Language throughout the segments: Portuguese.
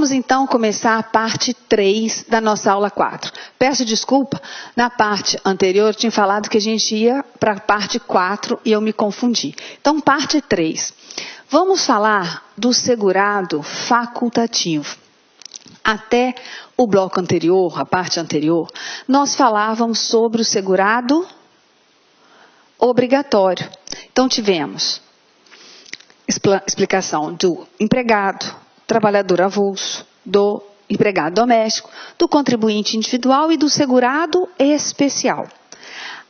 Vamos então começar a parte 3 da nossa aula 4. Peço desculpa, na parte anterior eu tinha falado que a gente ia para a parte 4 e eu me confundi. Então, parte 3. Vamos falar do segurado facultativo. Até o bloco anterior, a parte anterior, nós falávamos sobre o segurado obrigatório. Então, tivemos explicação do empregado, trabalhador avulso, do empregado doméstico, do contribuinte individual e do segurado especial.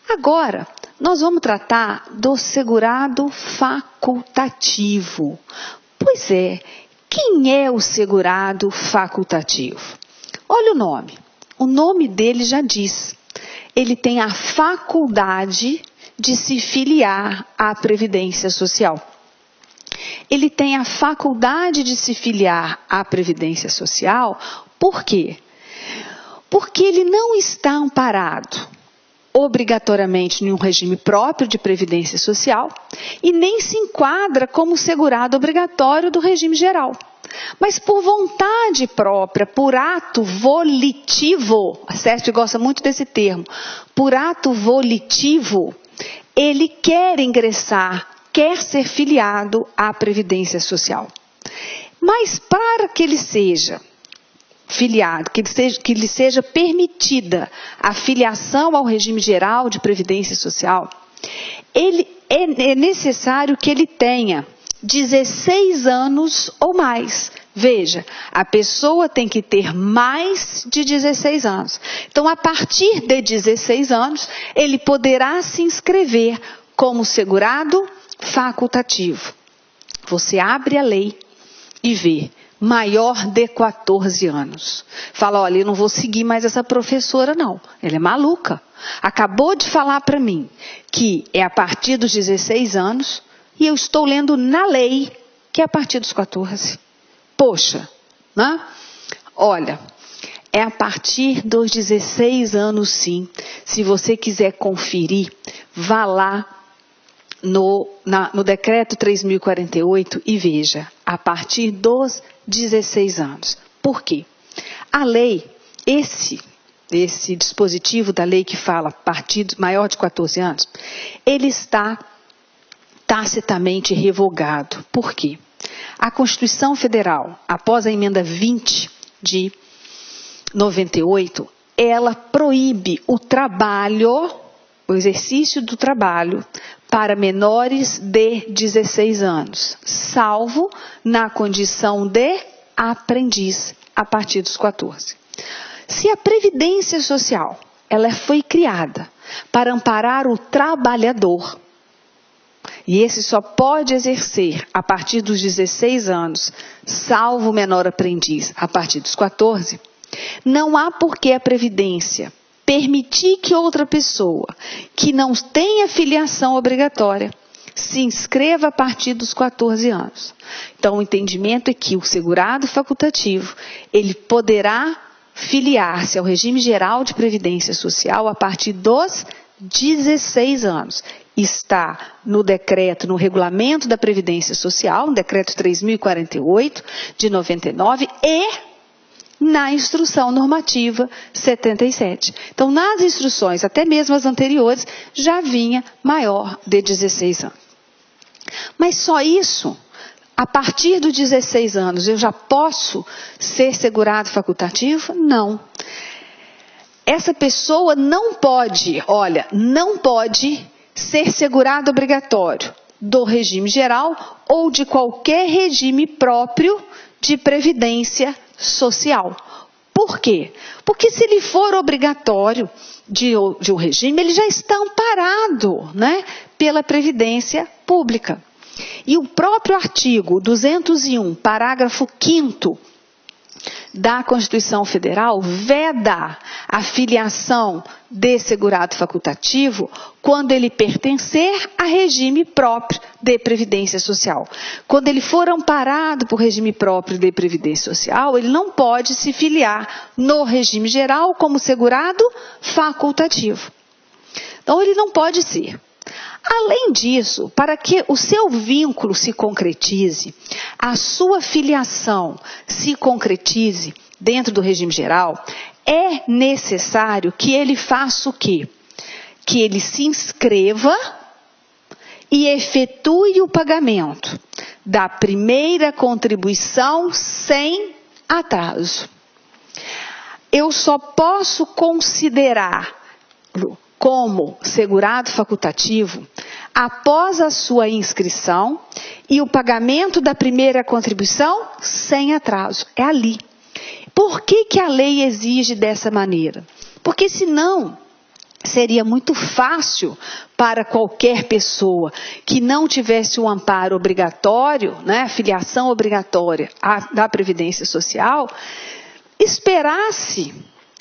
Agora, nós vamos tratar do segurado facultativo. Pois é, quem é o segurado facultativo? Olha o nome. O nome dele já diz. Ele tem a faculdade de se filiar à Previdência Social. Ele tem a faculdade de se filiar à Previdência Social, por quê? Porque ele não está amparado obrigatoriamente em um regime próprio de Previdência Social e nem se enquadra como segurado obrigatório do regime geral. Mas por vontade própria, por ato volitivo, a CESP gosta muito desse termo, por ato volitivo, ele quer ingressar, quer ser filiado à Previdência Social. Mas para que ele seja filiado, que lhe seja permitida a filiação ao regime geral de Previdência Social, é necessário que ele tenha 16 anos ou mais. Veja, a pessoa tem que ter mais de 16 anos. Então, a partir de 16 anos, ele poderá se inscrever como segurado facultativo. Você abre a lei e vê maior de 14 anos. Fala, olha, eu não vou seguir mais essa professora não, ela é maluca. Acabou de falar para mim que é a partir dos 16 anos e eu estou lendo na lei que é a partir dos 14. Poxa, né? Olha, é a partir dos 16 anos sim. Se você quiser conferir, vá lá no decreto 3.048 e veja, a partir dos 16 anos. Por quê? A lei, esse dispositivo da lei que fala partido maior de 14 anos, ele está tacitamente revogado. Por quê? A Constituição Federal, após a emenda 20 de 98, ela proíbe o exercício do trabalho para menores de 16 anos, salvo na condição de aprendiz a partir dos 14. Se a Previdência Social, ela foi criada para amparar o trabalhador, e esse só pode exercer a partir dos 16 anos, salvo o menor aprendiz a partir dos 14, não há por que a Previdência permitir que outra pessoa que não tenha filiação obrigatória se inscreva a partir dos 14 anos. Então, o entendimento é que o segurado facultativo, ele poderá filiar-se ao regime geral de Previdência Social a partir dos 16 anos. Está no decreto, no regulamento da Previdência Social, no decreto 3.048 de 99 e na instrução normativa 77. Então, nas instruções, até mesmo as anteriores, já vinha maior de 16 anos. Mas só isso, a partir dos 16 anos, eu já posso ser segurado facultativo? Não. Essa pessoa não pode ser segurado obrigatório do regime geral ou de qualquer regime próprio de previdência social. Por quê? Porque se ele for obrigatório de um regime, ele já está amparado, né, pela Previdência Pública. E o próprio artigo 201, parágrafo 5º da Constituição Federal veda a filiação de segurado facultativo quando ele pertencer a regime próprio de Previdência Social. Quando ele for amparado por regime próprio de Previdência Social, ele não pode se filiar no regime geral como segurado facultativo. Então, ele não pode ser. Além disso, para que o seu vínculo se concretize, a sua filiação se concretize dentro do regime geral, é necessário que ele faça o quê? Que ele se inscreva e efetue o pagamento da primeira contribuição sem atraso. Eu só posso considerá-lo como segurado facultativo após a sua inscrição e o pagamento da primeira contribuição sem atraso. É ali. Por que a lei exige dessa maneira? Porque senão seria muito fácil para qualquer pessoa que não tivesse o amparo obrigatório, né, a filiação obrigatória da Previdência Social, esperasse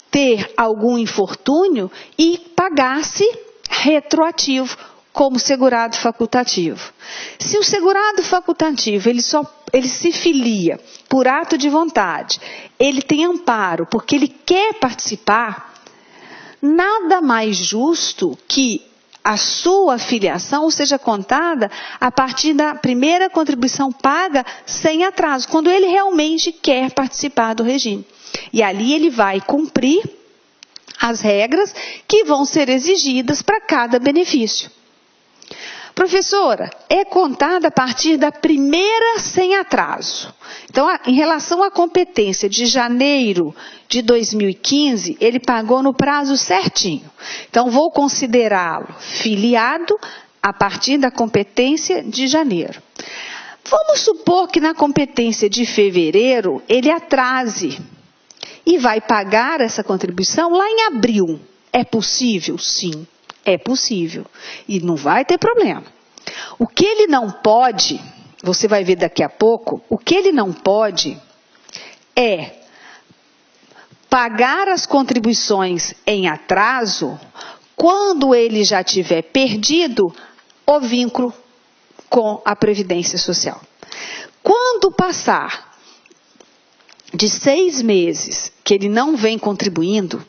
ter algum infortúnio e pagasse retroativo como segurado facultativo. Se o segurado facultativo ele se filia por ato de vontade, ele tem amparo porque ele quer participar, nada mais justo que a sua filiação seja contada a partir da primeira contribuição paga sem atraso, quando ele realmente quer participar do regime. E ali ele vai cumprir as regras que vão ser exigidas para cada benefício. Professora, é contada a partir da primeira sem atraso. Então, em relação à competência de janeiro de 2015, ele pagou no prazo certinho. Então, vou considerá-lo filiado a partir da competência de janeiro. Vamos supor que na competência de fevereiro ele atrase e vai pagar essa contribuição lá em abril. É possível? Sim. É possível. E não vai ter problema. O que ele não pode, você vai ver daqui a pouco, o que ele não pode é pagar as contribuições em atraso quando ele já tiver perdido o vínculo com a Previdência Social. Quando passar de 6 meses que ele não vem contribuindo,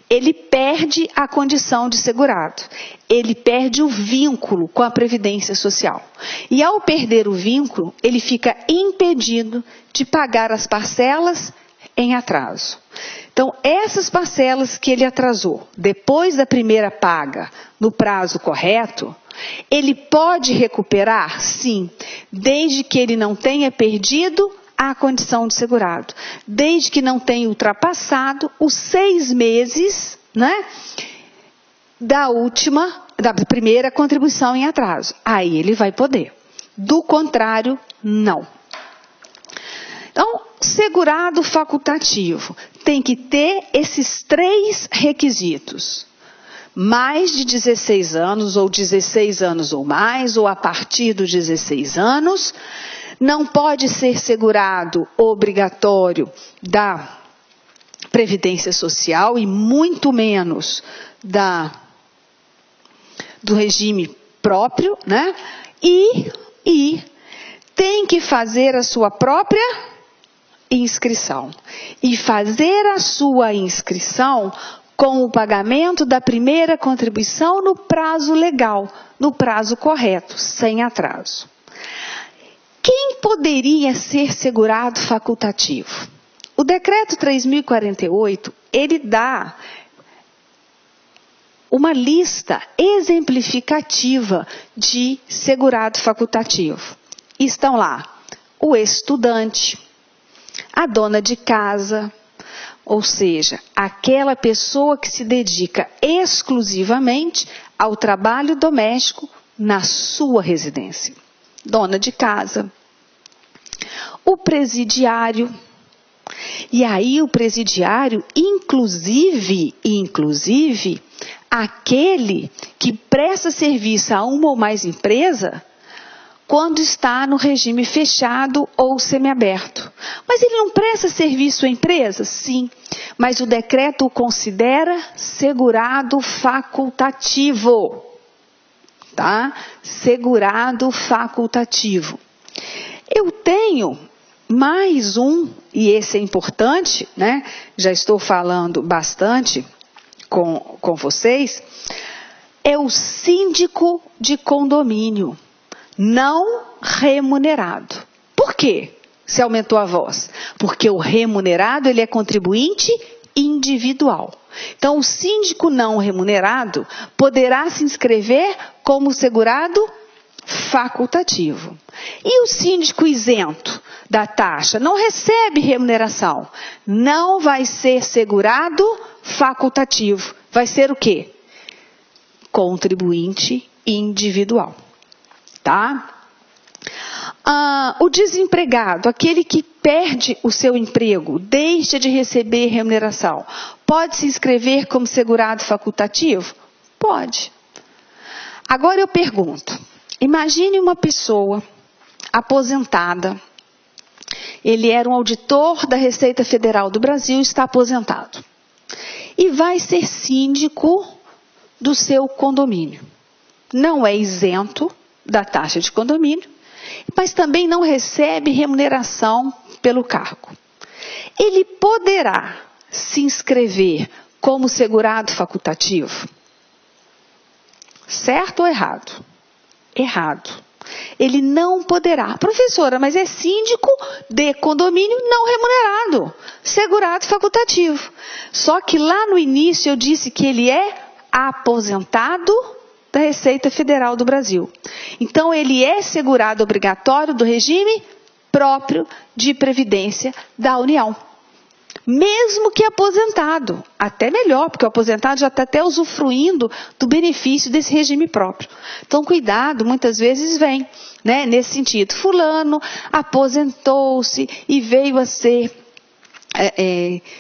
ele perde a condição de segurado. Ele perde o vínculo com a Previdência Social. E ao perder o vínculo, ele fica impedido de pagar as parcelas em atraso. Então, essas parcelas que ele atrasou, depois da primeira paga, no prazo correto, ele pode recuperar? Sim, desde que ele não tenha perdido a condição de segurado, desde que não tenha ultrapassado os 6 meses, né, da primeira contribuição em atraso. Aí ele vai poder. Do contrário, não. Então, segurado facultativo tem que ter esses 3 requisitos. Mais de 16 anos, ou 16 anos ou mais, ou a partir dos 16 anos. Não pode ser segurado obrigatório da Previdência Social e muito menos do regime próprio, né? E tem que fazer a sua própria inscrição. E fazer a sua inscrição com o pagamento da primeira contribuição no prazo legal, no prazo correto, sem atraso. Quem poderia ser segurado facultativo? O decreto 3.048, ele dá uma lista exemplificativa de segurado facultativo. Estão lá o estudante, a dona de casa, ou seja, aquela pessoa que se dedica exclusivamente ao trabalho doméstico na sua residência. Dona de casa, o presidiário, e aí o presidiário, inclusive, aquele que presta serviço a uma ou mais empresas, quando está no regime fechado ou semiaberto. Mas ele não presta serviço à empresa? Sim, mas o decreto o considera segurado facultativo. Tá? Segurado facultativo. Eu tenho mais um, e esse é importante, né? Já estou falando bastante com vocês. é o síndico de condomínio, não remunerado. Por quê? Se aumentou a voz? Porque o remunerado, ele é contribuinte individual. Então, o síndico não remunerado poderá se inscrever como segurado facultativo. E o síndico isento da taxa não recebe remuneração, não vai ser segurado facultativo. Vai ser o quê? Contribuinte individual. Tá? O desempregado, aquele que perde o seu emprego, deixa de receber remuneração, pode se inscrever como segurado facultativo? Pode. Agora eu pergunto, imagine uma pessoa aposentada, ele era um auditor da Receita Federal do Brasil, está aposentado, e vai ser síndico do seu condomínio. Não é isento da taxa de condomínio, mas também não recebe remuneração pelo cargo. Ele poderá se inscrever como segurado facultativo? Certo ou errado? Errado. Ele não poderá. Professora, mas é síndico de condomínio não remunerado, segurado facultativo. Só que lá no início eu disse que ele é aposentado da Receita Federal do Brasil. Então, ele é segurado obrigatório do regime próprio de previdência da União. Mesmo que aposentado, até melhor, porque o aposentado já está até usufruindo do benefício desse regime próprio. Então, cuidado, muitas vezes vem, né, nesse sentido. Fulano aposentou-se e veio a ser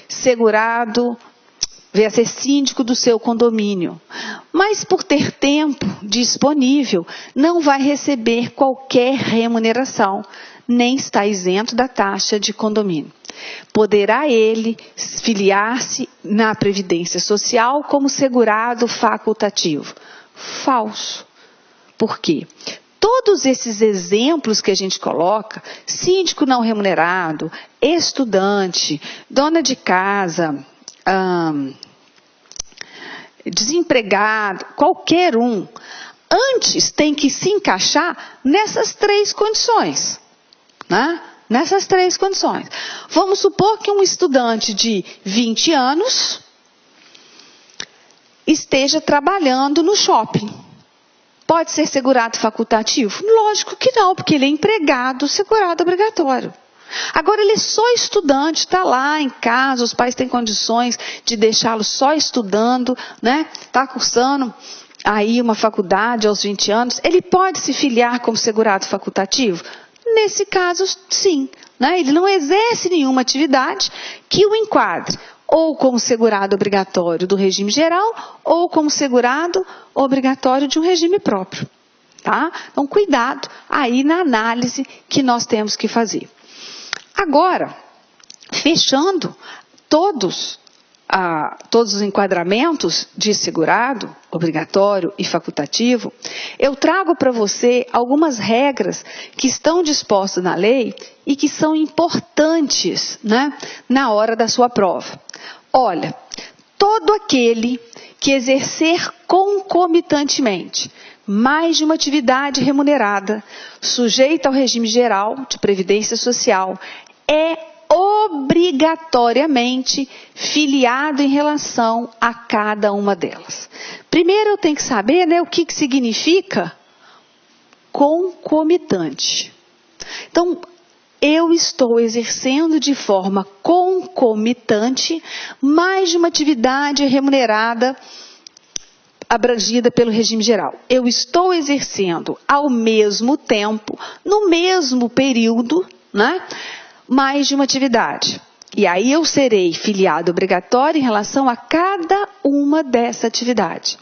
segurado, veio a ser síndico do seu condomínio. Mas por ter tempo disponível, não vai receber qualquer remuneração, nem está isento da taxa de condomínio. Poderá ele filiar-se na Previdência Social como segurado facultativo? Falso. Por quê? Todos esses exemplos que a gente coloca, síndico não remunerado, estudante, dona de casa, desempregado, qualquer um, antes tem que se encaixar nessas três condições, né? Nessas três condições. Vamos supor que um estudante de 20 anos esteja trabalhando no shopping. Pode ser segurado facultativo? Lógico que não, porque ele é empregado, segurado obrigatório. Agora, ele é só estudante, está lá em casa, os pais têm condições de deixá-lo só estudando, né? Está cursando aí uma faculdade aos 20 anos, ele pode se filiar como segurado facultativo? Nesse caso, sim, né? Ele não exerce nenhuma atividade que o enquadre ou como segurado obrigatório do regime geral ou como segurado obrigatório de um regime próprio. Tá? Então, cuidado aí na análise que nós temos que fazer. Agora, fechando todos os enquadramentos de segurado, obrigatório e facultativo, eu trago para você algumas regras que estão dispostas na lei e que são importantes, né, na hora da sua prova. Olha, todo aquele que exercer concomitantemente mais de uma atividade remunerada, sujeita ao regime geral de previdência social, é obrigatoriamente filiado em relação a cada uma delas. Primeiro eu tenho que saber, né, o que significa concomitante. Então, eu estou exercendo de forma concomitante mais de uma atividade remunerada abrangida pelo regime geral. Eu estou exercendo ao mesmo tempo, no mesmo período, né, mais de uma atividade. E aí eu serei filiado obrigatório em relação a cada uma dessa atividade.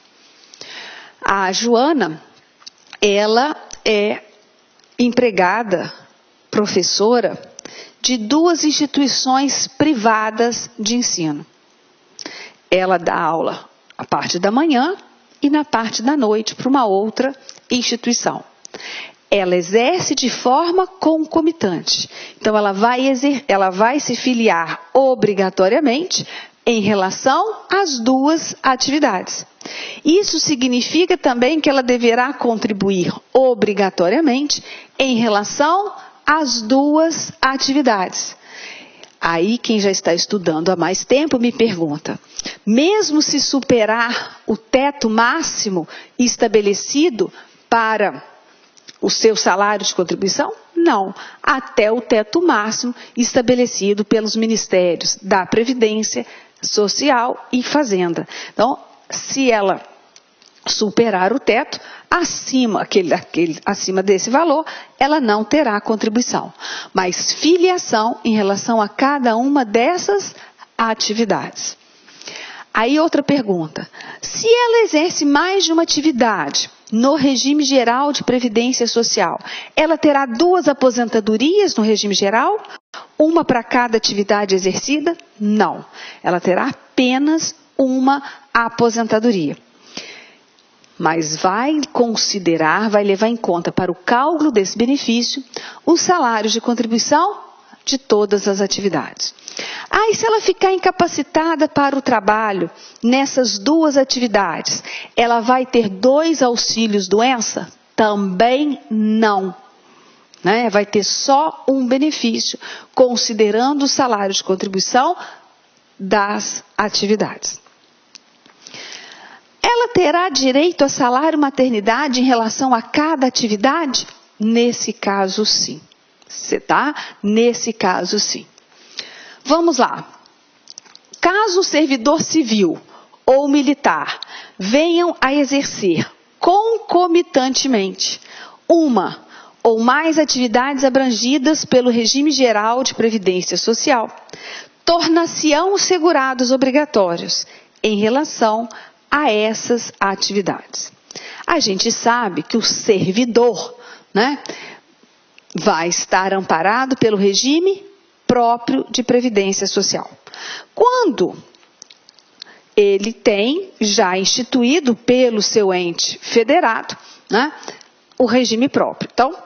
A Joana, ela é empregada, professora, de 2 instituições privadas de ensino. Ela dá aula a parte da manhã e na parte da noite para uma outra instituição. Ela exerce de forma concomitante. Então, ela vai se filiar obrigatoriamente em relação às duas atividades. Isso significa também que ela deverá contribuir obrigatoriamente em relação às duas atividades. Aí quem já está estudando há mais tempo me pergunta, mesmo se superar o teto máximo estabelecido para o seu salário de contribuição? Não, até o teto máximo estabelecido pelos Ministérios da Previdência Social e Fazenda. Então, se ela superar o teto, acima desse valor, ela não terá contribuição. Mas filiação em relação a cada uma dessas atividades. Aí outra pergunta, se ela exerce mais de uma atividade no regime geral de previdência social, ela terá duas aposentadorias no regime geral? Uma para cada atividade exercida? Não, ela terá apenas uma aposentadoria. Mas vai levar em conta para o cálculo desse benefício os salários de contribuição de todas as atividades. E se ela ficar incapacitada para o trabalho nessas duas atividades, ela vai ter 2 auxílios doença? Também não. Vai ter só um benefício, considerando o salário de contribuição das atividades. Ela terá direito a salário maternidade em relação a cada atividade? Nesse caso, sim. Nesse caso, sim. Vamos lá. Caso o servidor civil ou militar venham a exercer concomitantemente uma ou mais atividades abrangidas pelo regime geral de previdência social, tornar-se-ão os segurados obrigatórios em relação a essas atividades. A gente sabe que o servidor, vai estar amparado pelo regime próprio de previdência social. Quando ele tem já instituído pelo seu ente federado, o regime próprio. Então,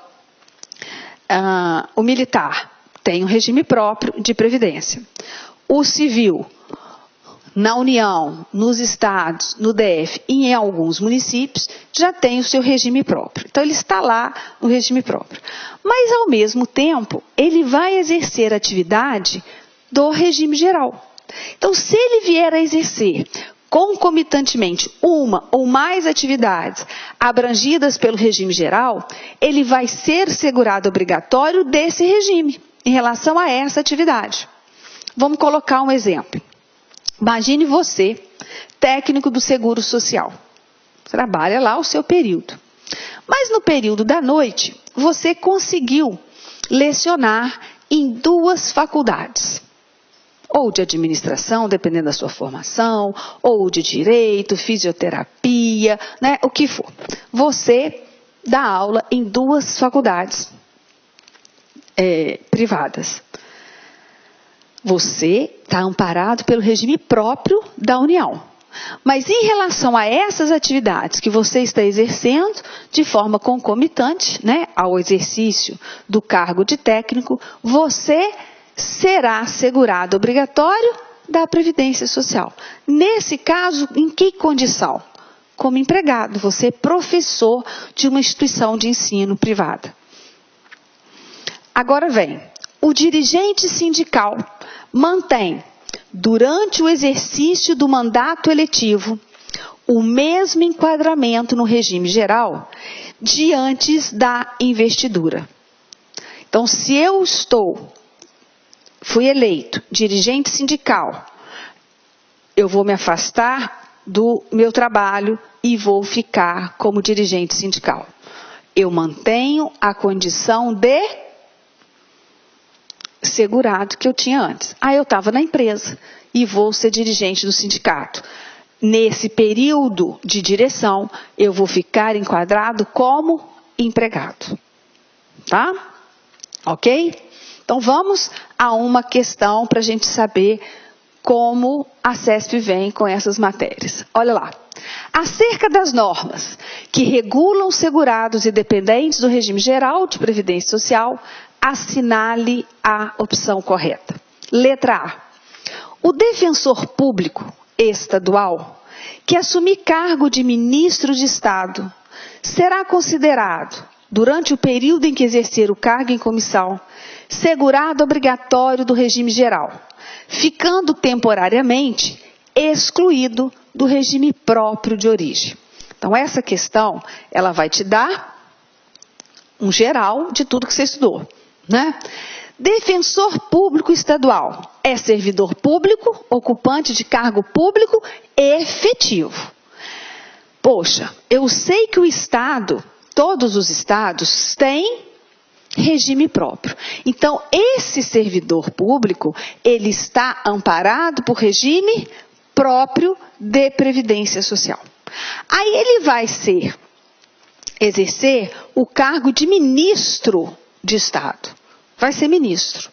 o militar tem um regime próprio de previdência. O civil, na União, nos estados, no DF e em alguns municípios, já tem o seu regime próprio. Então, ele está lá no regime próprio. Mas, ao mesmo tempo, ele vai exercer atividade do regime geral. Então, se ele vier a exercer concomitantemente uma ou mais atividades abrangidas pelo regime geral, ele vai ser segurado obrigatório desse regime em relação a essa atividade. Vamos colocar um exemplo. Imagine você, técnico do Seguro Social. Trabalha lá o seu período. Mas no período da noite, você conseguiu lecionar em 2 faculdades. Ou de administração, dependendo da sua formação, ou de direito, fisioterapia, o que for. Você dá aula em 2 faculdades privadas. Você está amparado pelo regime próprio da União. Mas em relação a essas atividades que você está exercendo de forma concomitante, ao exercício do cargo de técnico, você será segurado obrigatório da Previdência Social. Nesse caso, em que condição? Como empregado, você é professor de uma instituição de ensino privada. Agora vem, o dirigente sindical mantém, durante o exercício do mandato eletivo, o mesmo enquadramento no regime geral de antes da investidura. Então, se eu fui eleito dirigente sindical, eu vou me afastar do meu trabalho e vou ficar como dirigente sindical. Eu mantenho a condição de segurado que eu tinha antes. Eu estava na empresa e vou ser dirigente do sindicato. Nesse período de direção, eu vou ficar enquadrado como empregado. Tá? Ok? Então, vamos a uma questão para a gente saber como a CESP vem com essas matérias. Olha lá. Acerca das normas que regulam segurados e dependentes do regime geral de previdência social, assinale a opção correta. Letra A. O defensor público estadual que assumir cargo de ministro de Estado será considerado, durante o período em que exercer o cargo em comissão, segurado obrigatório do regime geral, ficando temporariamente excluído do regime próprio de origem. Então, essa questão, ela vai te dar um geral de tudo que você estudou, né? Defensor público estadual é servidor público, ocupante de cargo público efetivo. Poxa, eu sei que o Estado, todos os estados, têm regime próprio. Então, esse servidor público, ele está amparado por regime próprio de previdência social. Aí ele vai exercer o cargo de ministro de Estado. Vai ser ministro.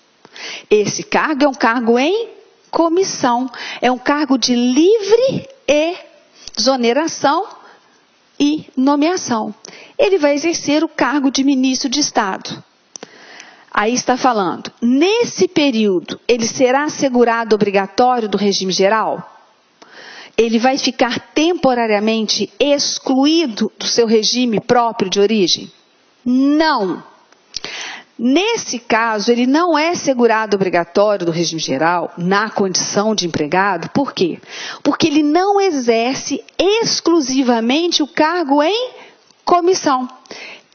Esse cargo é um cargo em comissão. É um cargo de livre exoneração e nomeação. Ele vai exercer o cargo de ministro de Estado. Aí está falando, nesse período, ele será assegurado obrigatório do regime geral? Ele vai ficar temporariamente excluído do seu regime próprio de origem? Não. Nesse caso, ele não é segurado obrigatório do regime geral na condição de empregado. Por quê? Porque ele não exerce exclusivamente o cargo em comissão.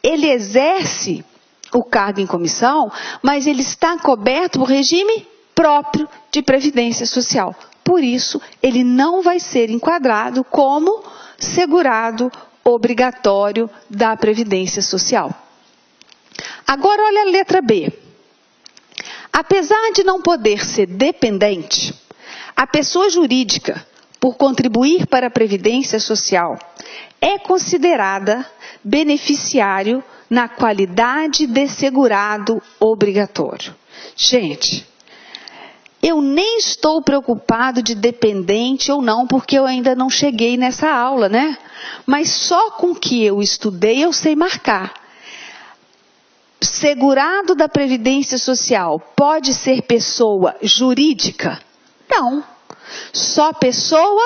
Ele exerce o cargo em comissão, mas ele está coberto por regime próprio de previdência social. Por isso, ele não vai ser enquadrado como segurado obrigatório da previdência social. Agora, olha a letra B. Apesar de não poder ser dependente, a pessoa jurídica, por contribuir para a previdência social, é considerada beneficiário na qualidade de segurado obrigatório. Gente, eu nem estou preocupado de dependente ou não, porque eu ainda não cheguei nessa aula, né? Mas só com que eu estudei, eu sei marcar. Segurado da Previdência Social pode ser pessoa jurídica? Não. Só pessoa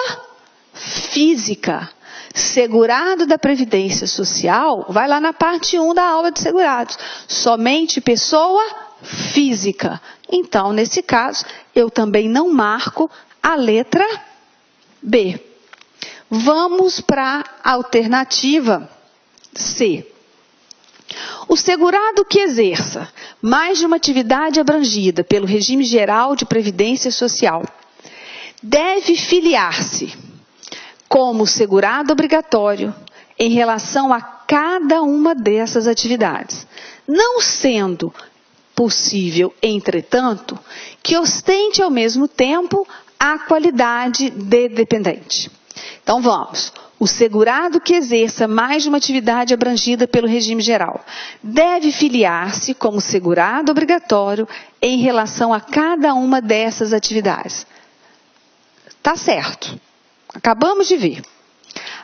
física. Segurado da Previdência Social, vai lá na parte 1 da aula de segurados. Somente pessoa física. Então, nesse caso, eu também não marco a letra B. Vamos para a alternativa C. O segurado que exerça mais de uma atividade abrangida pelo regime geral de previdência social deve filiar-se como segurado obrigatório em relação a cada uma dessas atividades, não sendo possível, entretanto, que ostente ao mesmo tempo a qualidade de dependente. Então vamos. O segurado que exerça mais de uma atividade abrangida pelo regime geral deve filiar-se como segurado obrigatório em relação a cada uma dessas atividades. Tá certo. Acabamos de ver.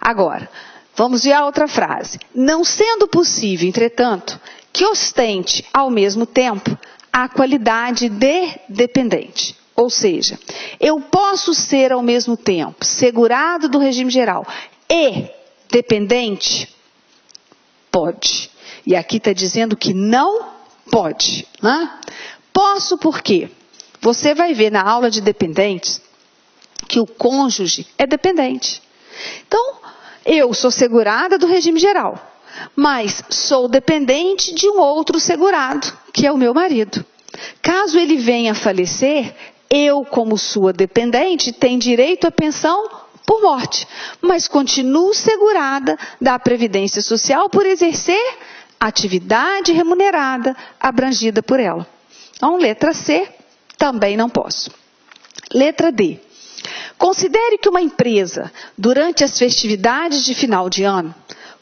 Agora, vamos ver a outra frase. Não sendo possível, entretanto, que ostente ao mesmo tempo a qualidade de dependente. Ou seja, eu posso ser ao mesmo tempo segurado do regime geral e dependente? Pode. E aqui está dizendo que não pode. Né? Posso por quê? Você vai ver na aula de dependentes que o cônjuge é dependente. Então, eu sou segurada do regime geral, mas sou dependente de um outro segurado, que é o meu marido. Caso ele venha a falecer, eu, como sua dependente, tenho direito à pensão por morte, mas continuo segurada da Previdência Social por exercer atividade remunerada abrangida por ela. Então, letra C, também não posso. Letra D. Considere que uma empresa, durante as festividades de final de ano,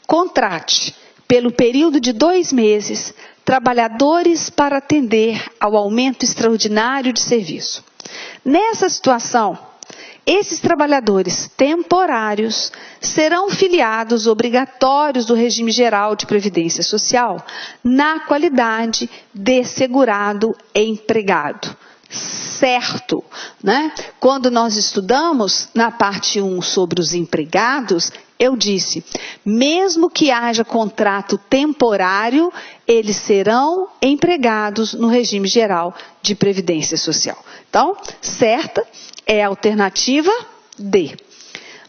contrate, pelo período de 2 meses, trabalhadores para atender ao aumento extraordinário de serviço. Nessa situação, esses trabalhadores temporários serão filiados obrigatórios do regime geral de previdência social na qualidade de segurado empregado. certo, né? Quando nós estudamos na parte 1 sobre os empregados, eu disse, mesmo que haja contrato temporário, eles serão empregados no regime geral de previdência social. Então, certa é a alternativa D.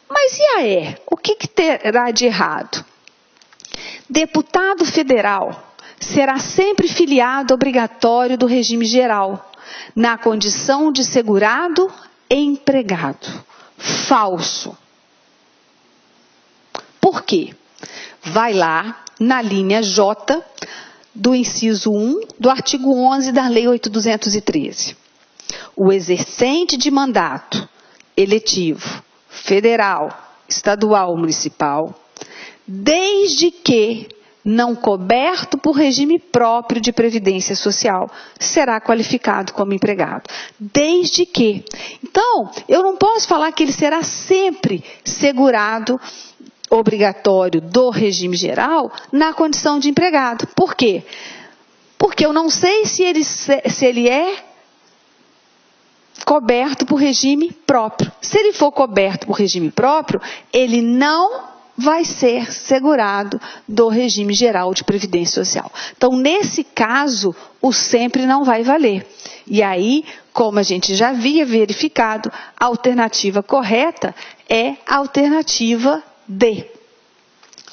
Mas e a E? O que terá de errado? Deputado federal será sempre filiado obrigatório do regime geral, na condição de segurado empregado. Falso. Por quê? Vai lá na linha J do inciso 1 do artigo 11 da Lei 8.213. O exercente de mandato eletivo, federal, estadual ou municipal, desde que não coberto por regime próprio de previdência social, será qualificado como empregado. Desde que. Então, eu não posso falar que ele será sempre segurado obrigatório do regime geral na condição de empregado. Por quê? Porque eu não sei se ele é coberto por regime próprio. Se ele for coberto por regime próprio, ele não vai ser segurado do regime geral de previdência social. Então, nesse caso, o sempre não vai valer. E aí, como a gente já havia verificado, a alternativa correta é a alternativa D.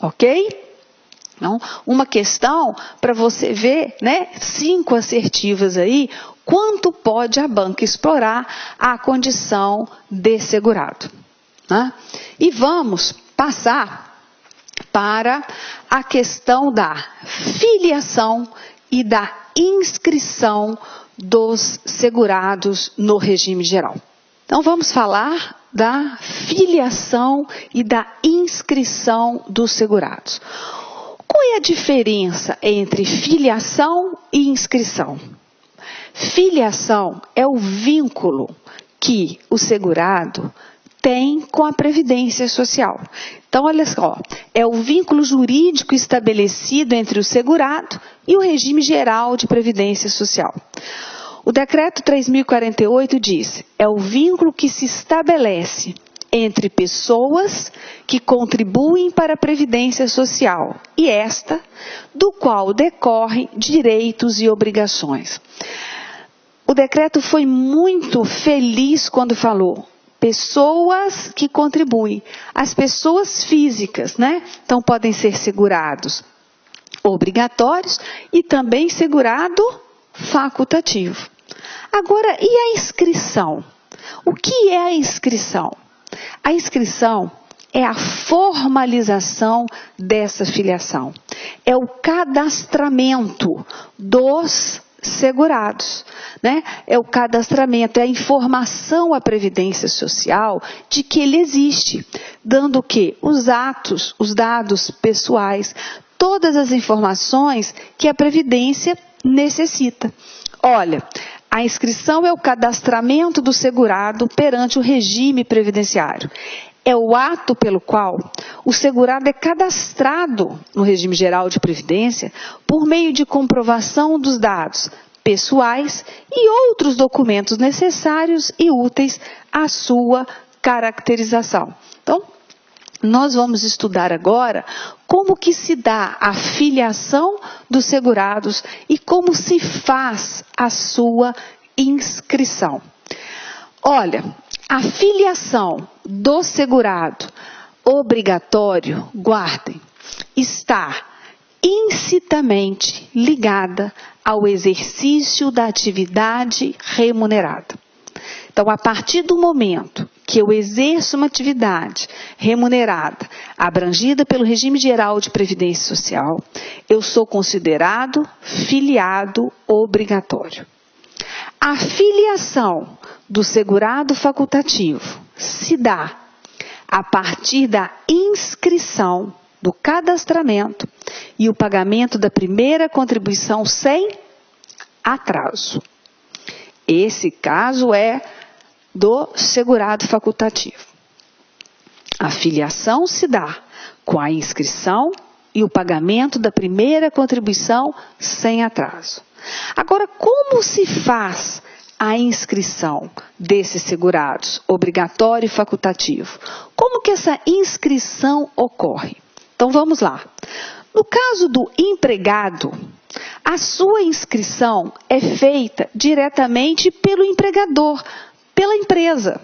Ok? Então, uma questão para você ver, né, 5 assertivas aí, quanto pode a banca explorar a condição de segurado. Né? E vamos passar para a questão da filiação e da inscrição dos segurados no regime geral. Então, vamos falar da filiação e da inscrição dos segurados. Qual é a diferença entre filiação e inscrição? Filiação é o vínculo que o segurado tem com a Previdência Social. Então, olha só, é o vínculo jurídico estabelecido entre o segurado e o regime geral de Previdência Social. O decreto 3.048 diz, é o vínculo que se estabelece entre pessoas que contribuem para a Previdência Social e esta, do qual decorrem direitos e obrigações. O decreto foi muito feliz quando falou pessoas que contribuem. As pessoas físicas, né? Então podem ser segurados obrigatórios e também segurado facultativo. Agora, e a inscrição? O que é a inscrição? A inscrição é a formalização dessa filiação. É o cadastramento dos segurados, né? É o cadastramento, é a informação à Previdência Social de que ele existe, dando o quê? Os atos, os dados pessoais, todas as informações que a Previdência necessita. Olha, a inscrição é o cadastramento do segurado perante o regime previdenciário. É o ato pelo qual o segurado é cadastrado no regime geral de previdência por meio de comprovação dos dados pessoais e outros documentos necessários e úteis à sua caracterização. Então, nós vamos estudar agora como que se dá a filiação dos segurados e como se faz a sua inscrição. Olha, a filiação do segurado obrigatório, guardem, está incitamente ligada ao exercício da atividade remunerada. Então, a partir do momento que eu exerço uma atividade remunerada, abrangida pelo regime geral de previdência social, eu sou considerado filiado obrigatório. A filiação do segurado facultativo se dá a partir da inscrição, do cadastramento e o pagamento da primeira contribuição sem atraso. Esse caso é do segurado facultativo. A filiação se dá com a inscrição e o pagamento da primeira contribuição sem atraso. Agora, como se faz a inscrição desses segurados, obrigatório e facultativo? Como que essa inscrição ocorre? Então vamos lá. No caso do empregado, a sua inscrição é feita diretamente pelo empregador, pela empresa,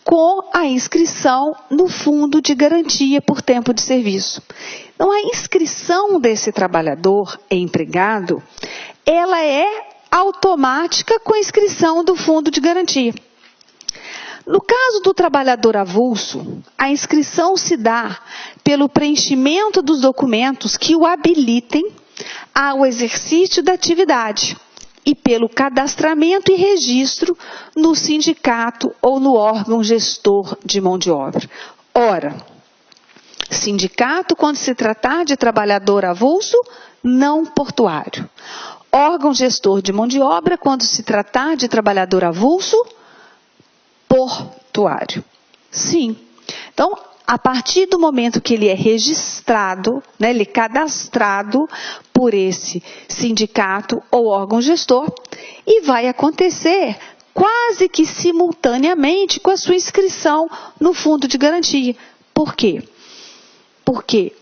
com a inscrição no fundo de garantia por tempo de serviço. Então, a inscrição desse trabalhador empregado, ela é automática com a inscrição do fundo de garantia. No caso do trabalhador avulso, a inscrição se dá pelo preenchimento dos documentos que o habilitem ao exercício da atividade e pelo cadastramento e registro no sindicato ou no órgão gestor de mão de obra. Ora, sindicato quando se tratar de trabalhador avulso, não portuário. Órgão gestor de mão de obra quando se tratar de trabalhador avulso, portuário. Sim. Então, a partir do momento que ele é registrado, né, ele é cadastrado por esse sindicato ou órgão gestor, e vai acontecer quase que simultaneamente com a sua inscrição no fundo de garantia. Por quê? Porque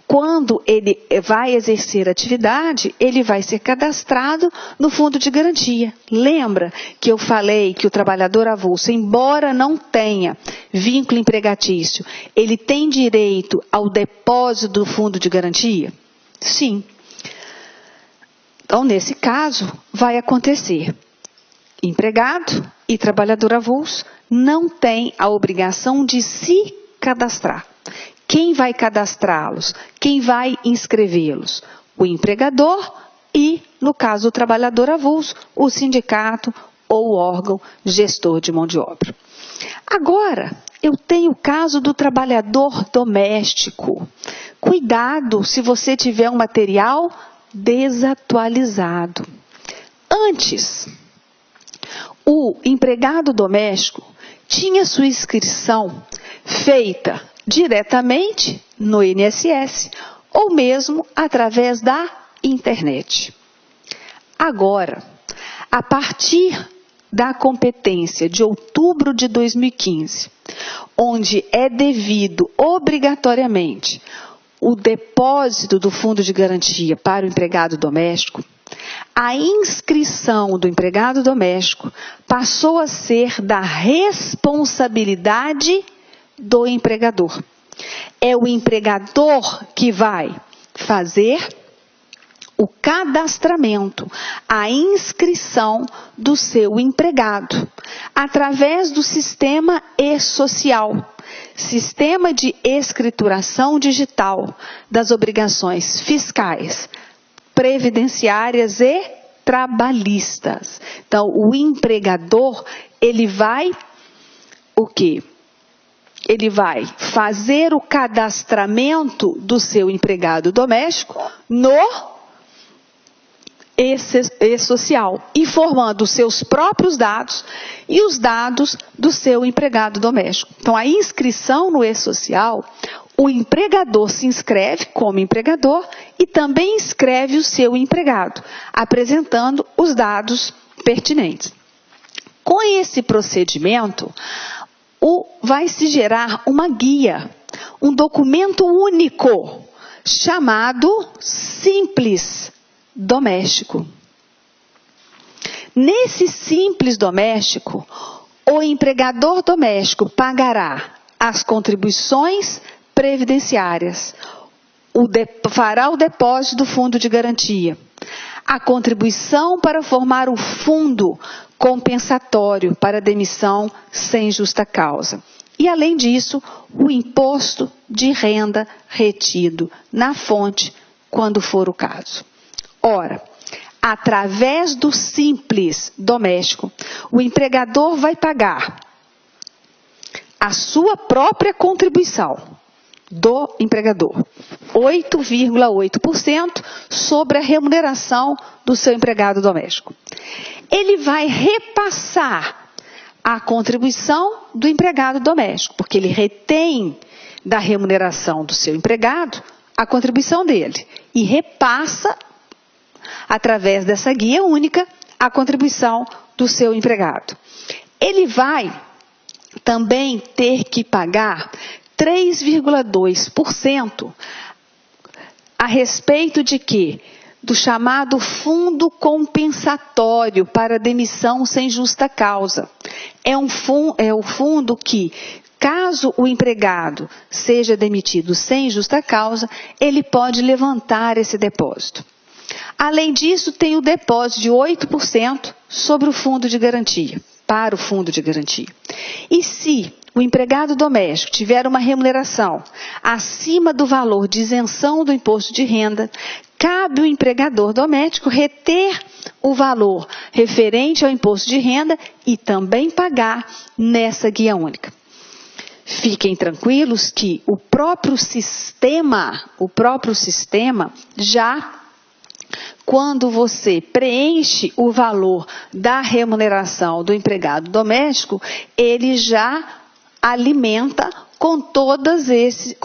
quando ele vai exercer atividade, ele vai ser cadastrado no fundo de garantia. Lembra que eu falei que o trabalhador avulso, embora não tenha vínculo empregatício, ele tem direito ao depósito do fundo de garantia? Sim. Então, nesse caso, vai acontecer. Empregado e trabalhador avulso não têm a obrigação de se cadastrar. Quem vai cadastrá-los? Quem vai inscrevê-los? O empregador e, no caso do trabalhador avulso, o sindicato ou o órgão gestor de mão de obra. Agora, eu tenho o caso do trabalhador doméstico. Cuidado se você tiver um material desatualizado. Antes, o empregado doméstico tinha sua inscrição feita diretamente no INSS ou mesmo através da internet. Agora, a partir da competência de outubro de 2015, onde é devido obrigatoriamente o depósito do fundo de garantia para o empregado doméstico, a inscrição do empregado doméstico passou a ser da responsabilidade do empregador. É o empregador que vai fazer o cadastramento, a inscrição do seu empregado, através do sistema e-social, sistema de escrituração digital das obrigações fiscais, previdenciárias e trabalhistas. Então, o empregador, ele vai o quê? Ele vai fazer o cadastramento do seu empregado doméstico no e-social, informando os seus próprios dados e os dados do seu empregado doméstico. Então, a inscrição no e-social, o empregador se inscreve como empregador e também inscreve o seu empregado, apresentando os dados pertinentes. Com esse procedimento, vai se gerar uma guia, um documento único, chamado Simples Doméstico. Nesse Simples Doméstico, o empregador doméstico pagará as contribuições previdenciárias, fará o depósito do fundo de garantia, a contribuição para formar o fundo compensatório para demissão sem justa causa. E, além disso, o imposto de renda retido na fonte, quando for o caso. Ora, através do Simples Doméstico, o empregador vai pagar a sua própria contribuição do empregador, 8,8% sobre a remuneração do seu empregado doméstico. Ele vai repassar a contribuição do empregado doméstico, porque ele retém da remuneração do seu empregado a contribuição dele e repassa, através dessa guia única, a contribuição do seu empregado. Ele vai também ter que pagar 3,2% a respeito de quê? Do chamado fundo compensatório para demissão sem justa causa. É o fundo que, caso o empregado seja demitido sem justa causa, ele pode levantar esse depósito. Além disso, tem o depósito de 8% sobre o fundo de garantia, para o fundo de garantia. E se o empregado doméstico tiver uma remuneração acima do valor de isenção do imposto de renda, cabe ao empregador doméstico reter o valor referente ao imposto de renda e também pagar nessa guia única. Fiquem tranquilos que o próprio sistema já, quando você preenche o valor da remuneração do empregado doméstico, ele já alimenta com todos esses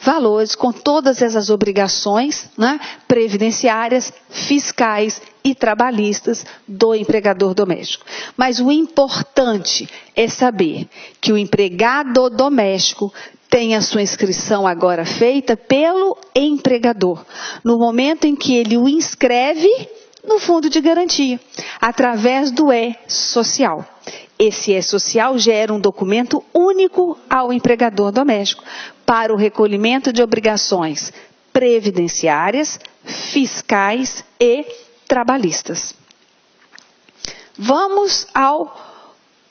valores, com todas essas obrigações, né, previdenciárias, fiscais e trabalhistas do empregador doméstico. Mas o importante é saber que o empregado doméstico tem a sua inscrição agora feita pelo empregador, no momento em que ele o inscreve no fundo de garantia, através do E-Social. Esse E-Social gera um documento único ao empregador doméstico para o recolhimento de obrigações previdenciárias, fiscais e trabalhistas. Vamos ao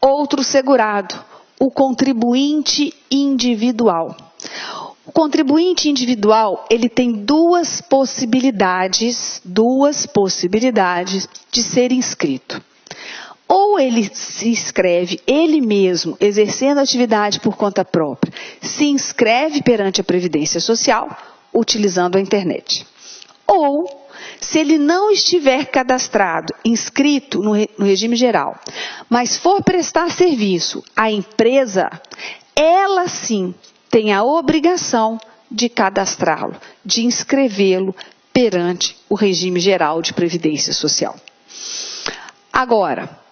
outro segurado, o contribuinte individual. O contribuinte individual, ele tem duas possibilidades de ser inscrito. Ou ele se inscreve, ele mesmo, exercendo atividade por conta própria, se inscreve perante a Previdência Social, utilizando a internet. Ou, se ele não estiver cadastrado, inscrito no regime geral, mas for prestar serviço à empresa, ela sim tem a obrigação de cadastrá-lo, de inscrevê-lo perante o regime geral de Previdência Social. Agora,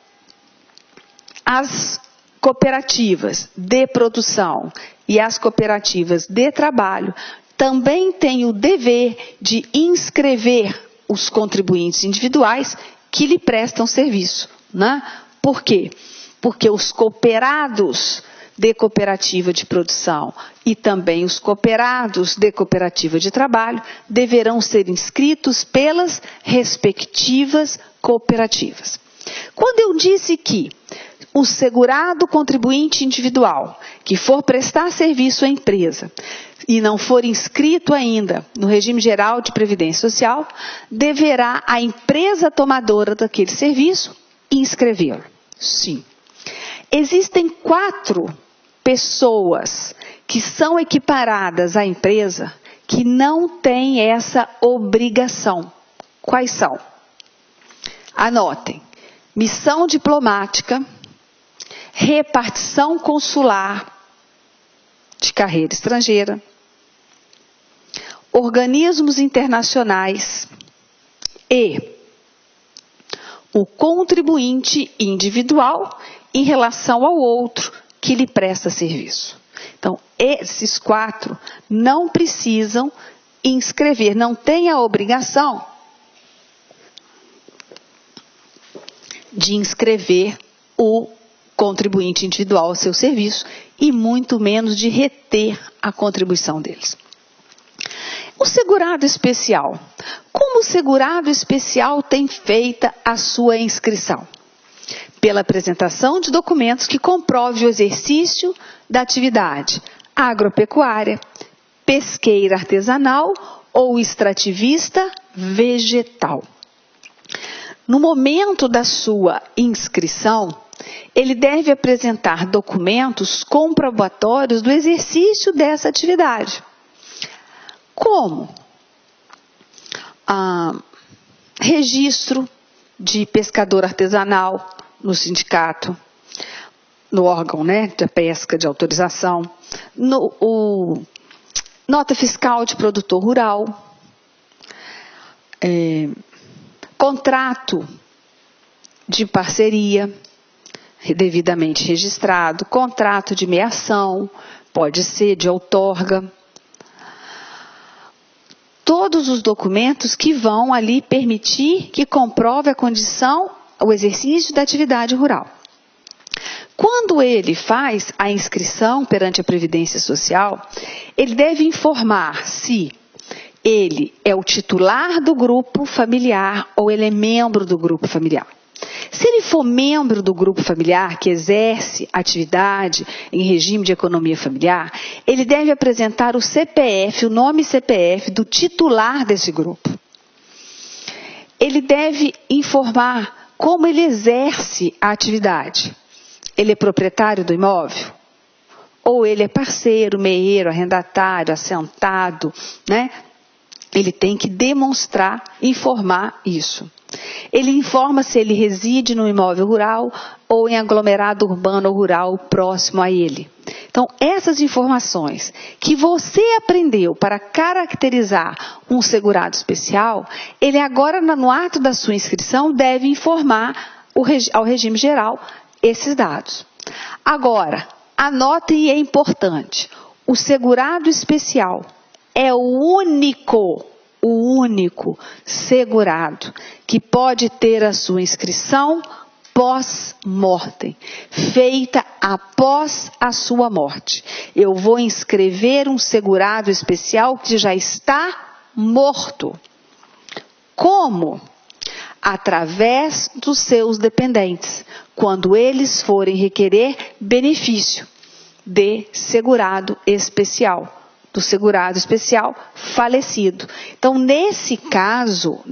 as cooperativas de produção e as cooperativas de trabalho também têm o dever de inscrever os contribuintes individuais que lhe prestam serviço, né? Por quê? Porque os cooperados de cooperativa de produção e também os cooperados de cooperativa de trabalho deverão ser inscritos pelas respectivas cooperativas. Quando eu disse que o segurado contribuinte individual que for prestar serviço à empresa e não for inscrito ainda no regime geral de Previdência Social, deverá a empresa tomadora daquele serviço inscrevê-lo. Sim. Existem 4 pessoas que são equiparadas à empresa que não têm essa obrigação. Quais são? Anotem. Missão diplomática, repartição consular de carreira estrangeira, organismos internacionais e o contribuinte individual em relação ao outro que lhe presta serviço. Então, esses 4 não precisam inscrever, não têm a obrigação de inscrever o contribuinte individual ao seu serviço e muito menos de reter a contribuição deles. O segurado especial. Como o segurado especial tem feita a sua inscrição? Pela apresentação de documentos que comprovem o exercício da atividade agropecuária, pesqueira artesanal ou extrativista vegetal. No momento da sua inscrição, ele deve apresentar documentos comprobatórios do exercício dessa atividade. Como? Registro de pescador artesanal no sindicato, no órgão, né, da pesca de autorização, nota fiscal de produtor rural, contrato de parceria, devidamente registrado, contrato de meação, pode ser de outorga. Todos os documentos que vão ali permitir que comprove a condição, o exercício da atividade rural. Quando ele faz a inscrição perante a Previdência Social, ele deve informar se ele é o titular do grupo familiar ou ele é membro do grupo familiar. Se ele for membro do grupo familiar que exerce atividade em regime de economia familiar, ele deve apresentar o CPF, o nome CPF do titular desse grupo. Ele deve informar como ele exerce a atividade. Ele é proprietário do imóvel? Ou ele é parceiro, meieiro, arrendatário, assentado, né? Ele tem que demonstrar, informar isso. Ele informa se ele reside no imóvel rural ou em aglomerado urbano ou rural próximo a ele. Então, essas informações que você aprendeu para caracterizar um segurado especial, ele agora, no ato da sua inscrição, deve informar ao regime geral esses dados. Agora, anotem e é importante, o segurado especial é o único segurado que pode ter a sua inscrição pós-mortem, feita após a sua morte. Eu vou inscrever um segurado especial que já está morto. Como? Através dos seus dependentes, quando eles forem requerer benefício de segurado especial, do segurado especial falecido. Então, nesse caso,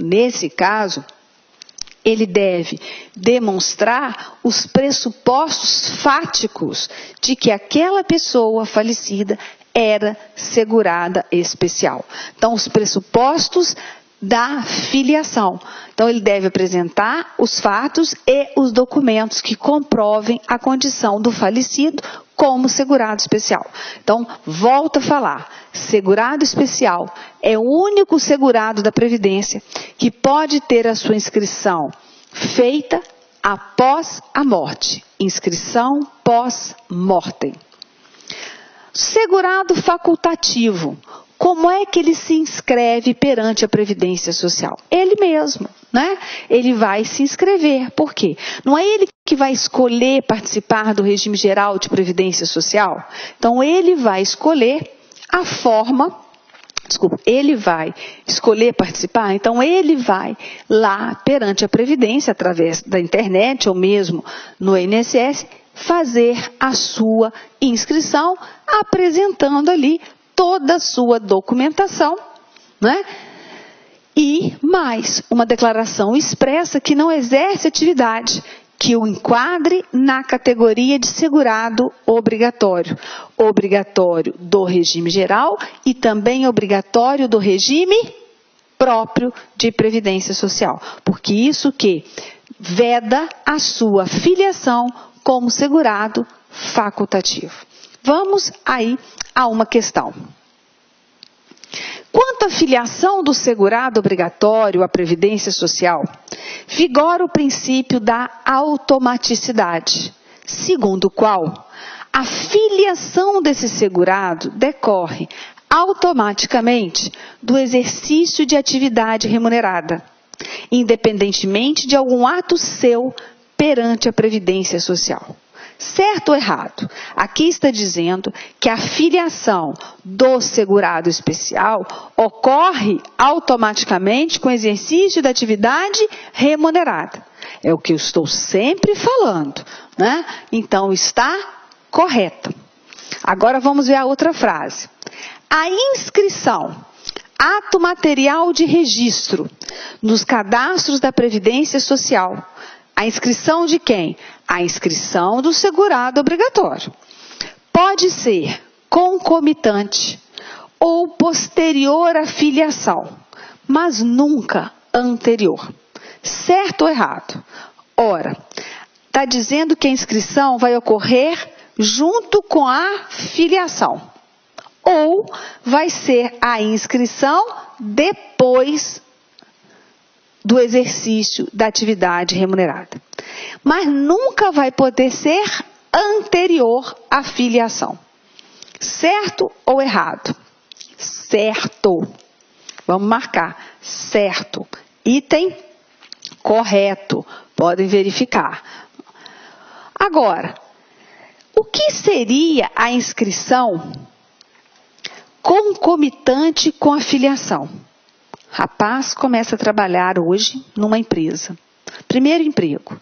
ele deve demonstrar os pressupostos fáticos de que aquela pessoa falecida era segurada especial. Então, os pressupostos da filiação. Então, ele deve apresentar os fatos e os documentos que comprovem a condição do falecido como segurado especial. Então, volto a falar, segurado especial é o único segurado da Previdência que pode ter a sua inscrição feita após a morte. Inscrição pós-mortem. Segurado facultativo. Como é que ele se inscreve perante a Previdência Social? Ele mesmo, né? Ele vai se inscrever. Por quê? Não é ele que vai escolher participar do regime geral de Previdência Social? Então, ele vai escolher a forma, ele vai escolher participar, então ele vai lá perante a Previdência, através da internet ou mesmo no INSS, fazer a sua inscrição, apresentando ali toda a sua documentação, né? E mais uma declaração expressa que não exerce atividade, que o enquadre na categoria de segurado obrigatório. Obrigatório do regime geral e também obrigatório do regime próprio de Previdência Social. Porque isso que veda a sua filiação como segurado facultativo. Vamos aí a uma questão. Quanto à filiação do segurado obrigatório à Previdência Social, vigora o princípio da automaticidade, segundo o qual a filiação desse segurado decorre automaticamente do exercício de atividade remunerada, independentemente de algum ato seu perante a Previdência Social. Certo ou errado? Aqui está dizendo que a filiação do segurado especial ocorre automaticamente com o exercício da atividade remunerada. É o que eu estou sempre falando, né? Então, está correto. Agora vamos ver a outra frase. A inscrição, ato material de registro nos cadastros da Previdência Social. A inscrição de quem? A inscrição do segurado obrigatório. Pode ser concomitante ou posterior à filiação, mas nunca anterior. Certo ou errado? Ora, está dizendo que a inscrição vai ocorrer junto com a filiação. Ou vai ser a inscrição depois do exercício da atividade remunerada. mas nunca vai poder ser anterior à filiação. Certo ou errado? Certo. Vamos marcar. Certo. Item correto. Podem verificar. Agora, o que seria a inscrição concomitante com a filiação? Rapaz começa a trabalhar hoje numa empresa. Primeiro emprego.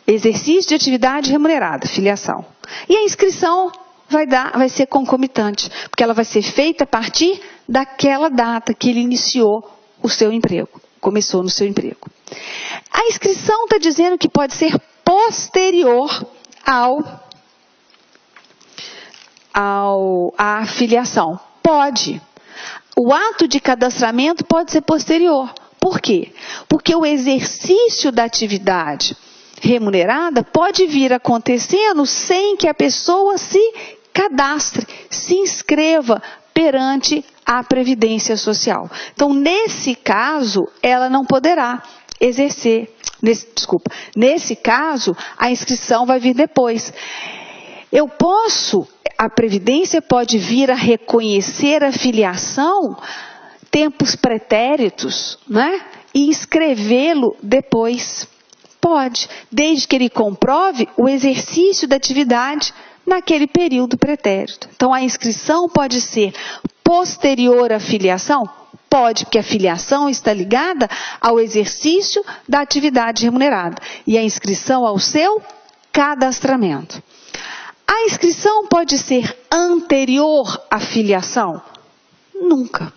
Exercício de atividade remunerada, filiação. E a inscrição vai ser concomitante, porque ela vai ser feita a partir daquela data que ele iniciou o seu emprego, começou no seu emprego. A inscrição está dizendo que pode ser posterior à filiação. Pode. O ato de cadastramento pode ser posterior. Por quê? Porque o exercício da atividade remunerada pode vir acontecendo sem que a pessoa se cadastre, se inscreva perante a Previdência Social. Então, nesse caso, ela não poderá exercer. Nesse caso, a inscrição vai vir depois. A Previdência pode vir a reconhecer a filiação tempos pretéritos, né? E inscrevê-lo depois. Pode, desde que ele comprove o exercício da atividade naquele período pretérito. Então, a inscrição pode ser posterior à filiação? Pode, porque a filiação está ligada ao exercício da atividade remunerada e a inscrição ao seu cadastramento. A inscrição pode ser anterior à filiação? Nunca.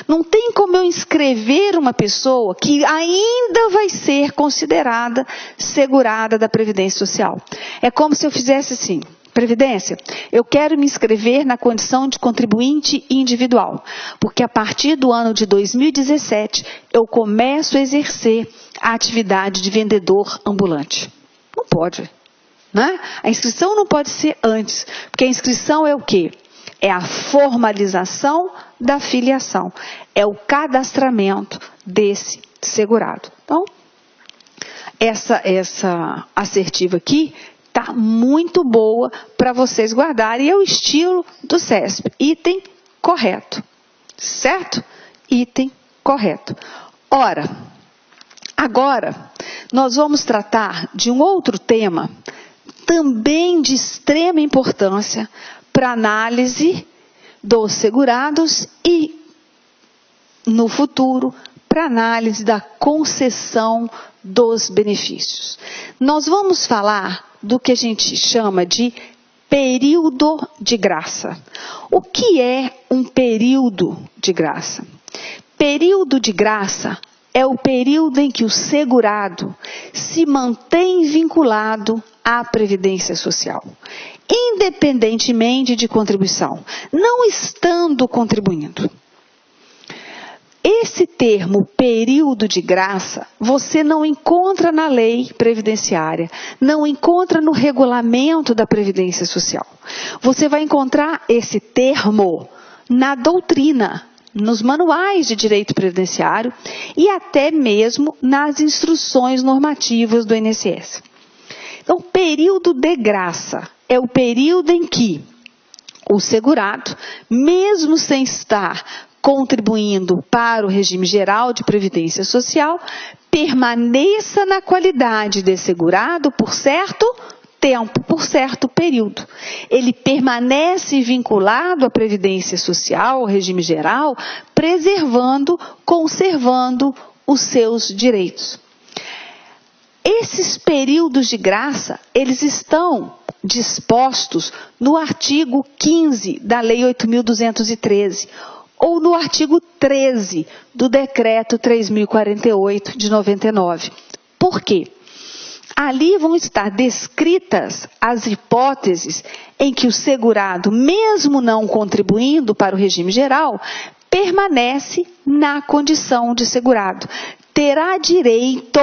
Não tem como eu inscrever uma pessoa que ainda vai ser considerada segurada da Previdência Social. É como se eu fizesse assim: Previdência, eu quero me inscrever na condição de contribuinte individual, porque a partir do ano de 2017 eu começo a exercer a atividade de vendedor ambulante. Não pode, né? A inscrição não pode ser antes, porque a inscrição é o quê? É a formalização da filiação, é o cadastramento desse segurado. Então, essa assertiva aqui está muito boa para vocês guardarem, e é o estilo do CESP. Item correto, certo? Item correto. Ora, agora nós vamos tratar de um outro tema, também de extrema importância para análise dos segurados e, no futuro, para análise da concessão dos benefícios. Nós vamos falar do que a gente chama de período de graça. O que é um período de graça? Período de graça é o período em que o segurado se mantém vinculado à Previdência Social, independentemente de contribuição, não estando contribuindo. Esse termo, período de graça, você não encontra na lei previdenciária, não encontra no regulamento da Previdência Social. Você vai encontrar esse termo na doutrina, nos manuais de direito previdenciário e até mesmo nas instruções normativas do INSS. Então, período de graça é o período em que o segurado, mesmo sem estar contribuindo para o regime geral de previdência social, permaneça na qualidade de segurado por certo tempo, por certo período. Ele permanece vinculado à previdência social, ao regime geral, preservando, conservando os seus direitos. Esses períodos de graça, eles estão dispostos no artigo 15 da Lei 8.213, ou no artigo 13 do Decreto 3.048 de 99. Por quê? Ali vão estar descritas as hipóteses em que o segurado, mesmo não contribuindo para o regime geral, permanece na condição de segurado. Terá direito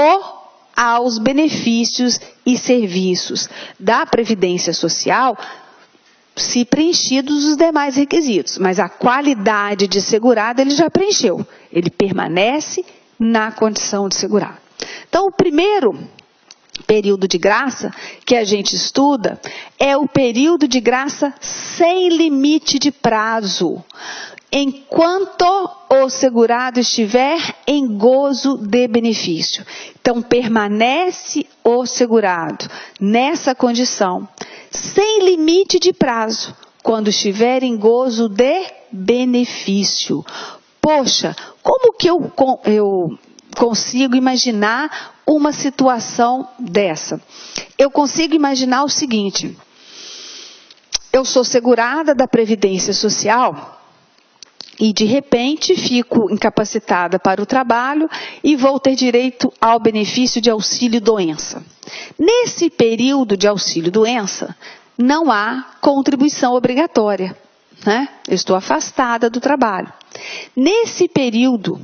aos benefícios e serviços da Previdência Social, se preenchidos os demais requisitos, mas a qualidade de segurado ele já preencheu, ele permanece na condição de segurado. Então, o primeiro período de graça que a gente estuda é o período de graça sem limite de prazo, enquanto o segurado estiver em gozo de benefício. Então, permanece o segurado nessa condição, sem limite de prazo, quando estiver em gozo de benefício. Poxa, como que eu consigo imaginar uma situação dessa? Eu consigo imaginar o seguinte: eu sou segurada da Previdência Social e de repente fico incapacitada para o trabalho e vou ter direito ao benefício de auxílio-doença. Nesse período de auxílio-doença, não há contribuição obrigatória, né? Eu estou afastada do trabalho. Nesse período,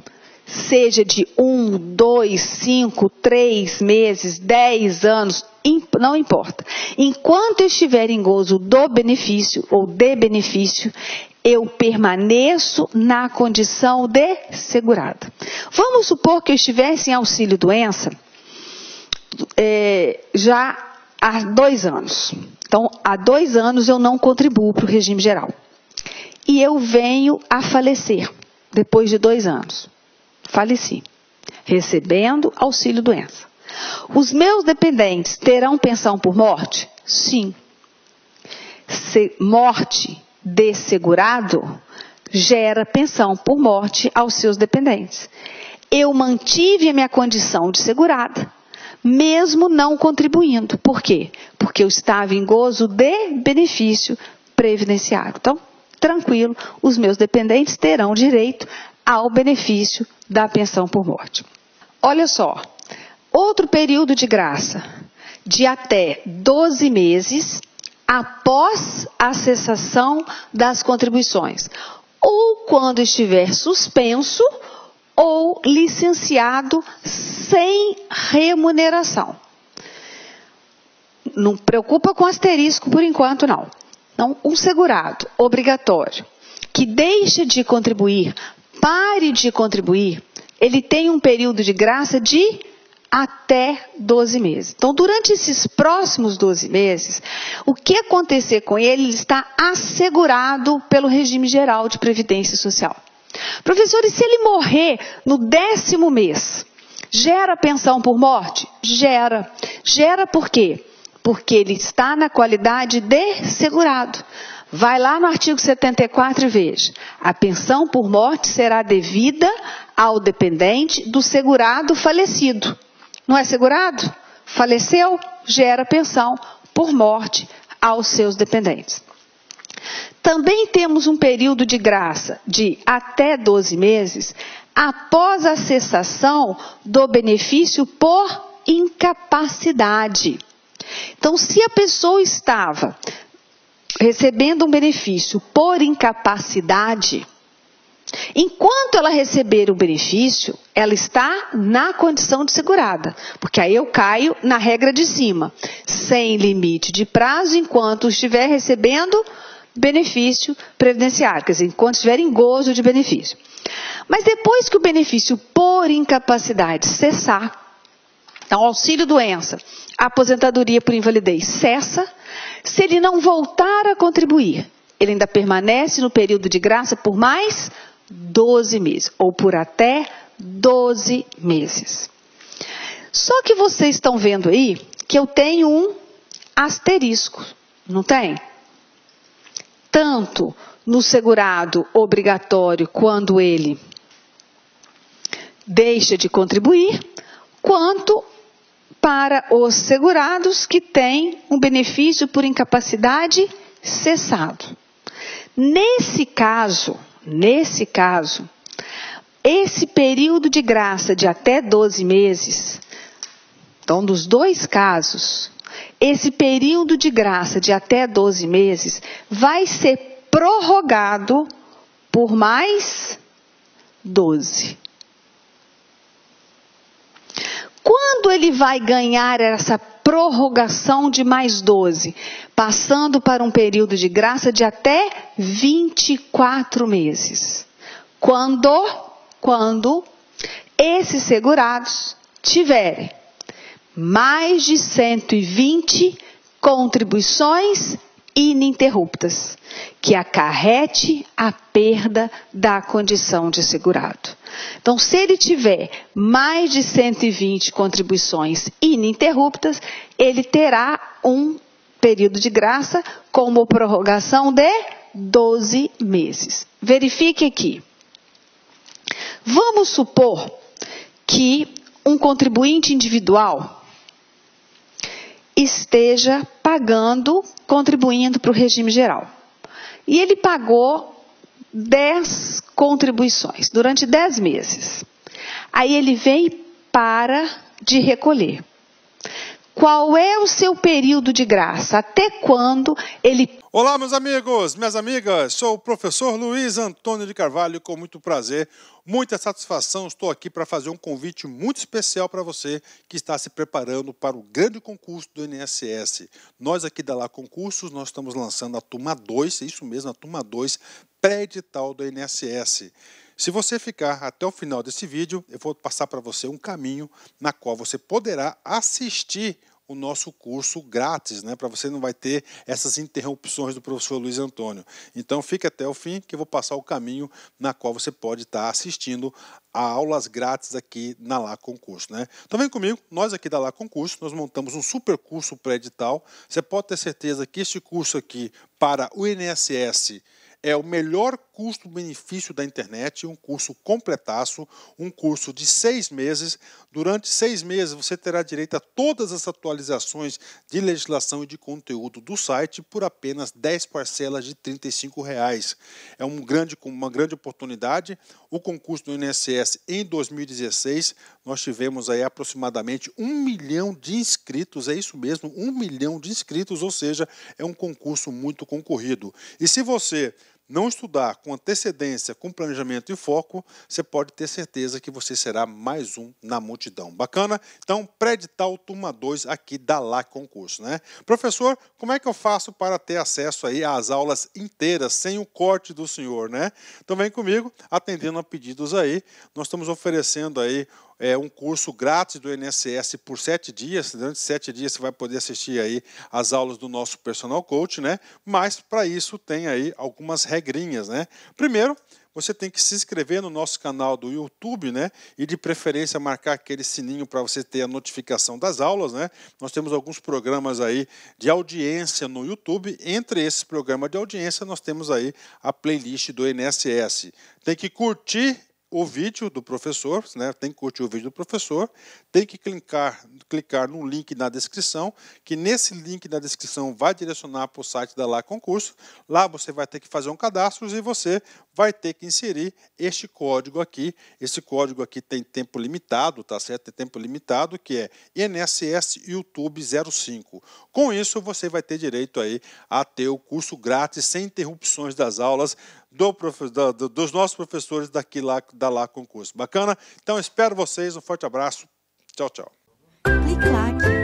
seja de 1, 2, 5, 3 meses, 10 anos, não importa. Enquanto eu estiver em gozo do benefício ou de benefício, eu permaneço na condição de segurada. Vamos supor que eu estivesse em auxílio-doença já há 2 anos. Então, há 2 anos eu não contribuo para o regime geral. E eu venho a falecer depois de 2 anos. Faleci, recebendo auxílio-doença. Os meus dependentes terão pensão por morte? Sim. Morte de segurado gera pensão por morte aos seus dependentes. Eu mantive a minha condição de segurada, mesmo não contribuindo. Por quê? Porque eu estava em gozo de benefício previdenciário. Então, tranquilo, os meus dependentes terão direito ao benefício da pensão por morte. Olha só, outro período de graça, de até 12 meses após a cessação das contribuições, ou quando estiver suspenso ou licenciado sem remuneração. Não preocupa com asterisco por enquanto, não. Então, um segurado obrigatório que deixa de contribuir, pare de contribuir, ele tem um período de graça de até 12 meses. Então, durante esses próximos 12 meses, o que acontecer com ele, ele está assegurado pelo regime geral de previdência social. Professor, e se ele morrer no 10º mês, gera pensão por morte? Gera. Gera por quê? Porque ele está na qualidade de segurado. Vai lá no artigo 74 e veja. A pensão por morte será devida ao dependente do segurado falecido. Não é segurado? Faleceu, gera pensão por morte aos seus dependentes. Também temos um período de graça de até 12 meses após a cessação do benefício por incapacidade. Então, se a pessoa estava recebendo um benefício por incapacidade, enquanto ela receber o benefício, ela está na condição de segurada, porque aí eu caio na regra de cima, sem limite de prazo, enquanto estiver recebendo benefício previdenciário, quer dizer, enquanto estiver em gozo de benefício. Mas depois que o benefício por incapacidade cessar, então auxílio-doença, aposentadoria por invalidez cessa, se ele não voltar a contribuir, ele ainda permanece no período de graça por mais 12 meses, ou por até 12 meses. Só que vocês estão vendo aí que eu tenho um asterisco, não tem? Tanto no segurado obrigatório, quando ele deixa de contribuir, quanto para os segurados que têm um benefício por incapacidade cessado. Nesse caso, esse período de graça de até 12 meses, então dos 2 casos, esse período de graça de até 12 meses vai ser prorrogado por mais 12. Quando ele vai ganhar essa prorrogação de mais 12? Passando para um período de graça de até 24 meses. Quando esses segurados tiverem mais de 120 contribuições ininterruptas, que acarrete a perda da condição de segurado. Então, se ele tiver mais de 120 contribuições ininterruptas, ele terá um período de graça com uma prorrogação de 12 meses. Verifique aqui. Vamos supor que um contribuinte individual esteja contribuindo para o regime geral. E ele pagou 10 contribuições durante 10 meses. Aí ele vem e para de recolher. Qual é o seu período de graça? Até quando ele... Olá, meus amigos, minhas amigas. Sou o professor Luiz Antônio de Carvalho, com muito prazer, muita satisfação. Estou aqui para fazer um convite muito especial para você que está se preparando para o grande concurso do INSS. Nós aqui da Lá Concursos, nós estamos lançando a turma 2, isso mesmo, a turma 2, pré-edital do INSS. Se você ficar até o final desse vídeo, eu vou passar para você um caminho na qual você poderá assistir o nosso curso grátis, né? Para você não vai ter essas interrupções do professor Luiz Antônio. Então fique até o fim que eu vou passar o caminho na qual você pode estar assistindo a aulas grátis aqui na Lá Concurso, né? Então vem comigo, nós aqui da Lá Concurso, nós montamos um super curso pré-edital. Você pode ter certeza que este curso aqui para o INSS é o melhor custo-benefício da internet, um curso completaço, um curso de 6 meses. Durante 6 meses você terá direito a todas as atualizações de legislação e de conteúdo do site por apenas 10 parcelas de R$ 35. É uma grande oportunidade. O concurso do INSS em 2016, nós tivemos aí aproximadamente 1 milhão de inscritos, é isso mesmo, 1 milhão de inscritos, ou seja, é um concurso muito concorrido. E se você não estudar com antecedência, com planejamento e foco, você pode ter certeza que você será mais um na multidão. Bacana? Então, pré-edital turma 2 aqui da Lá Concurso, né? Professor, como é que eu faço para ter acesso aí às aulas inteiras, sem o corte do senhor, né? Então vem comigo, atendendo a pedidos aí. Nós estamos oferecendo aí um curso grátis do INSS por 7 dias. Durante 7 dias você vai poder assistir aí as aulas do nosso personal coach, né? Mas para isso tem aí algumas regrinhas, né? Primeiro, você tem que se inscrever no nosso canal do YouTube, né? E de preferência marcar aquele sininho para você ter a notificação das aulas, né? Nós temos alguns programas aí de audiência no YouTube. Entre esses programas de audiência, nós temos aí a playlist do INSS. Tem que curtir o vídeo do professor, né? Tem que curtir o vídeo do professor, tem que clicar no link na descrição, que nesse link na descrição vai direcionar para o site da Lá Concurso. Lá você vai ter que fazer um cadastro e você vai ter que inserir este código aqui. Esse código aqui tem tempo limitado, tá certo? Tem tempo limitado, que é INSS YouTube 05. Com isso, você vai ter direito aí a ter o curso grátis, sem interrupções das aulas, dos nossos professores da Lá Concurso. Bacana? Então, espero vocês. Um forte abraço. Tchau, tchau. Clique lá.